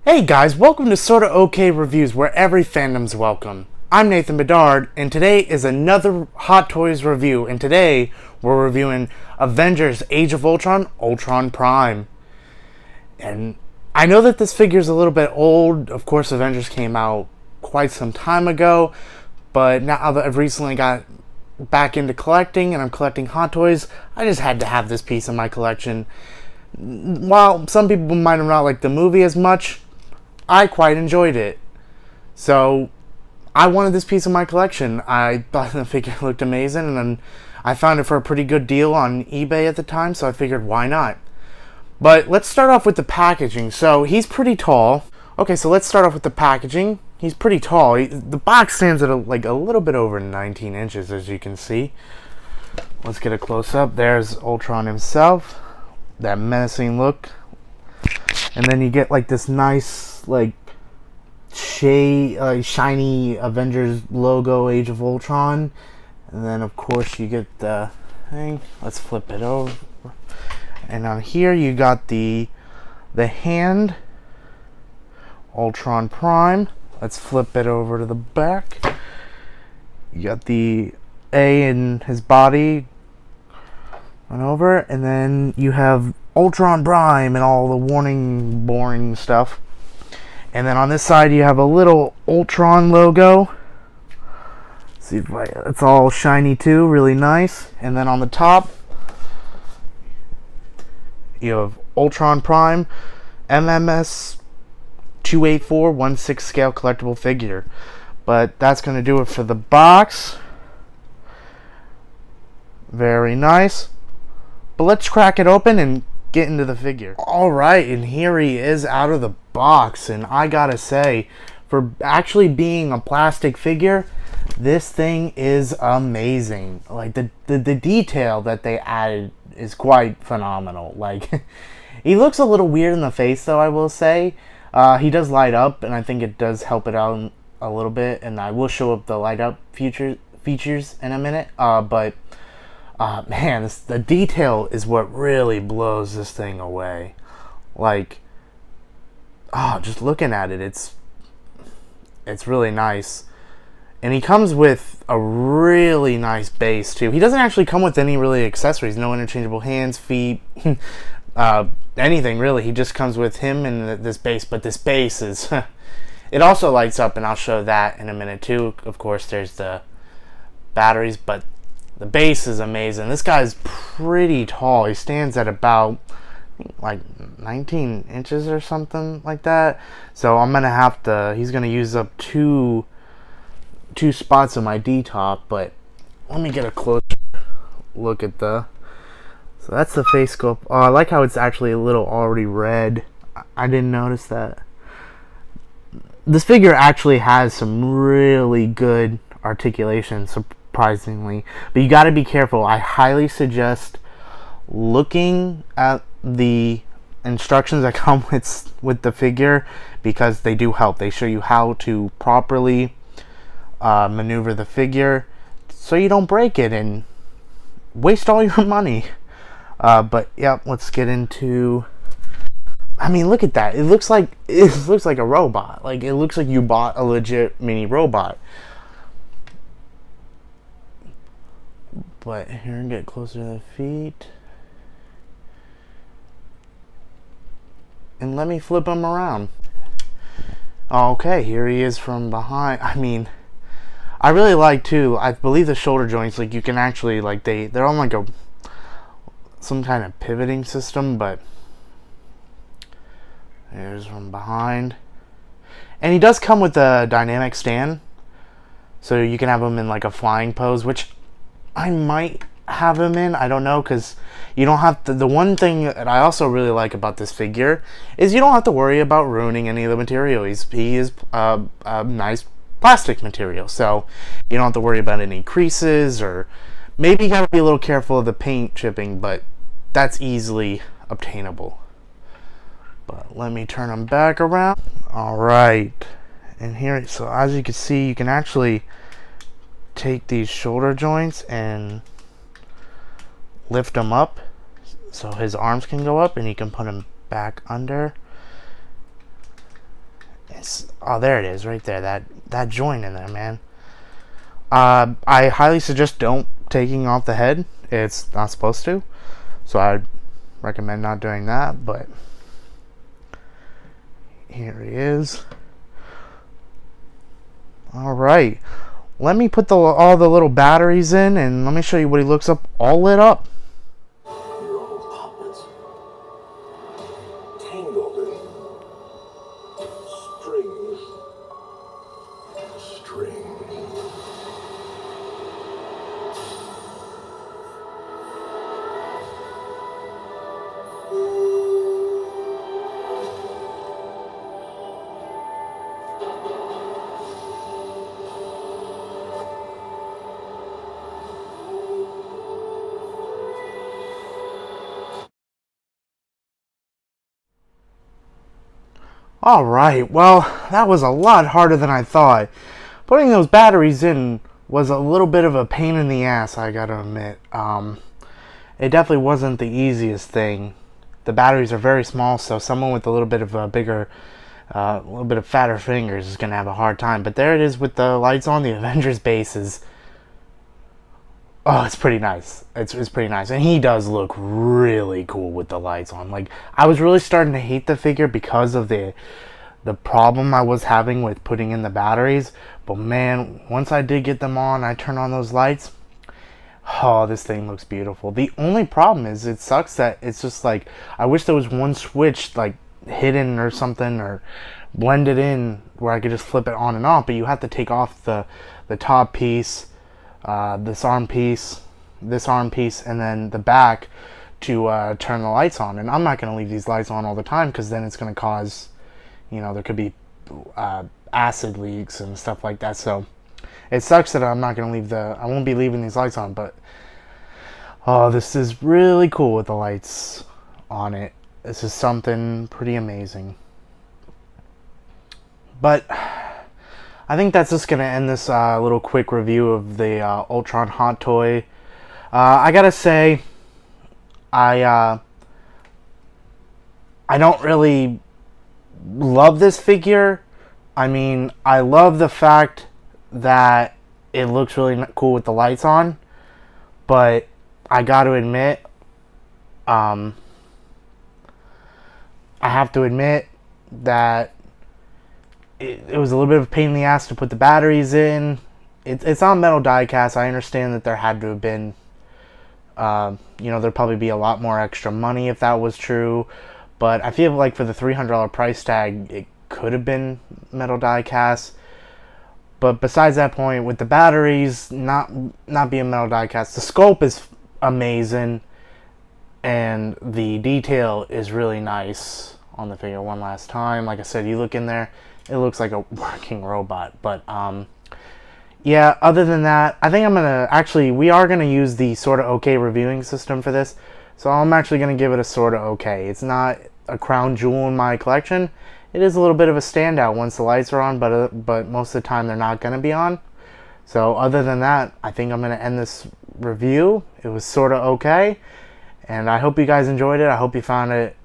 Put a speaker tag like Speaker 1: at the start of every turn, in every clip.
Speaker 1: Hey guys, welcome to SortaOkay Reviews, where every fandom's welcome. I'm Nathan Bedard, and today is another Hot Toys review, and today we're reviewing Avengers Age of Ultron, Ultron Prime. And I know that this figure's a little bit old. Of course, Avengers came out quite some time ago, but now that I've recently got back into collecting, and I'm collecting Hot Toys, I just had to have this piece in my collection. While some people might have not liked the movie as much, I quite enjoyed it. So I wanted this piece of my collection. I thought the figure looked amazing, and then I found it for a pretty good deal on eBay at the time, so I figured why not. But let's start off with the packaging. So he's pretty tall. Okay, so let's start off with the packaging. He's pretty tall. The box stands at a little bit over 19 inches, as you can see. Let's get a close-up. There's Ultron himself. That menacing look. And then you get like this nice shiny Avengers logo, Age of Ultron. And then of course you get the thing. Let's flip it over. And on here you got the hand, Ultron Prime. Let's flip it over to the back. You got the A in his body and over, and then you have Ultron Prime and all the warning, boring stuff. And then on this side you have a little Ultron logo. See, it's all shiny too, really nice. And then on the top you have Ultron Prime, MMS 28416 scale collectible figure. But that's going to do it for the box. Very nice. But let's crack it open and get into the figure. Alright, and here he is out of the box. And I gotta say, for actually being a plastic figure, this thing is amazing. Like, the detail that they added is quite phenomenal. Like, he looks a little weird in the face, though, I will say. He does light up, and I think it does help it out a little bit. And I will show up the light up features in a minute. Man, the detail is what really blows this thing away. Like, just looking at it, it's really nice. And he comes with a really nice base too. He doesn't actually come with any really accessories, no interchangeable hands, feet, anything really. He just comes with him and this base. But this base is, it also lights up, and I'll show that in a minute too. Of course, there's the batteries, but the base is amazing. This guy's pretty tall. He stands at about like 19 inches or something like that. So I'm gonna have to. He's gonna use up two spots of my D-top. But let me get a closer look at the. So that's the face sculpt. Oh, I like how it's actually a little already red. I didn't notice that. This figure actually has some really good articulation, surprisingly, but you got to be careful. I highly suggest looking at the instructions that come with the figure, because they do help. They show you how to properly maneuver the figure so you don't break it and waste all your money. But yeah, let's get into. I mean, look at that. It looks like a robot. Like, it looks like you bought a legit mini robot. But here, and get closer to the feet. And let me flip him around. Okay, here he is from behind. I mean, I really like too. I believe the shoulder joints, like, you can actually, like, they're on like some kind of pivoting system. But here's from behind. And he does come with a dynamic stand, so you can have him in like a flying pose, which I might have him in. I don't know, because you don't have to. The one thing that I also really like about this figure is you don't have to worry about ruining any of the material. He is a nice plastic material, so you don't have to worry about any creases, or maybe you gotta be a little careful of the paint chipping, but that's easily obtainable. But let me turn him back around. Alright, and here, so as you can see, you can actually take these shoulder joints and lift them up so his arms can go up and you can put him back under. Oh, there it is, right there. That joint in there, man. I highly suggest don't taking off the head. It's not supposed to, so I'd recommend not doing that. But here he is. All right, let me put all the little batteries in, and let me show you what he looks up all lit up. Alright, well, that was a lot harder than I thought. Putting those batteries in was a little bit of a pain in the ass, I gotta admit. It definitely wasn't the easiest thing. The batteries are very small, so someone with a little bit of a bigger, a little bit of fatter fingers is gonna have a hard time. But there it is with the lights on. The Avengers base is... Oh, it's pretty nice. It's pretty nice. And he does look really cool with the lights on. Like, I was really starting to hate the figure because of the problem I was having with putting in the batteries. But man, once I did get them on, I turned on those lights. Oh, this thing looks beautiful. The only problem is it sucks that it's just like, I wish there was one switch like hidden or something, or blended in where I could just flip it on and off. But you have to take off the top piece, this arm piece, and then the back to turn the lights on. And I'm not going to leave these lights on all the time, because then it's going to cause, you know, there could be acid leaks and stuff like that. So it sucks that I'm not going to leave I won't be leaving these lights on. But oh, this is really cool with the lights on it. This is something pretty amazing. But I think that's just going to end this little quick review of the Ultron Hot Toy. I gotta say, I don't really love this figure. I mean, I love the fact that it looks really cool with the lights on, but I gotta admit, I have to admit that it was a little bit of a pain in the ass to put the batteries in. It's on metal die cast. I understand that there had to have been, you know, there'd probably be a lot more extra money if that was true. But I feel like for the $300 price tag, it could have been metal die cast. But besides that point, with the batteries not being metal die cast, the sculpt is amazing, and the detail is really nice on the figure. One last time, like I said, you look in there, it looks like a working robot. But yeah, other than that, I think we are gonna use the SortaOkay reviewing system for this. So I'm actually gonna give it a SortaOkay. It's not a crown jewel in my collection. It is a little bit of a standout once the lights are on, but most of the time they're not gonna be on. So other than that, I think I'm gonna end this review. It was SortaOkay, and I hope you guys enjoyed it. I hope you found it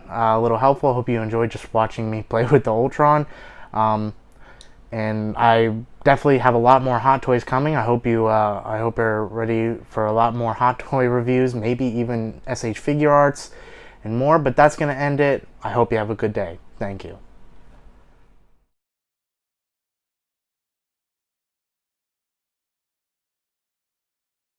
Speaker 1: a little helpful. I hope you enjoyed just watching me play with the Ultron. And I definitely have a lot more Hot Toys coming. I hope you're ready for a lot more Hot Toy reviews, maybe even SH Figure Arts and more. But that's going to end it. I hope you have a good day. Thank you.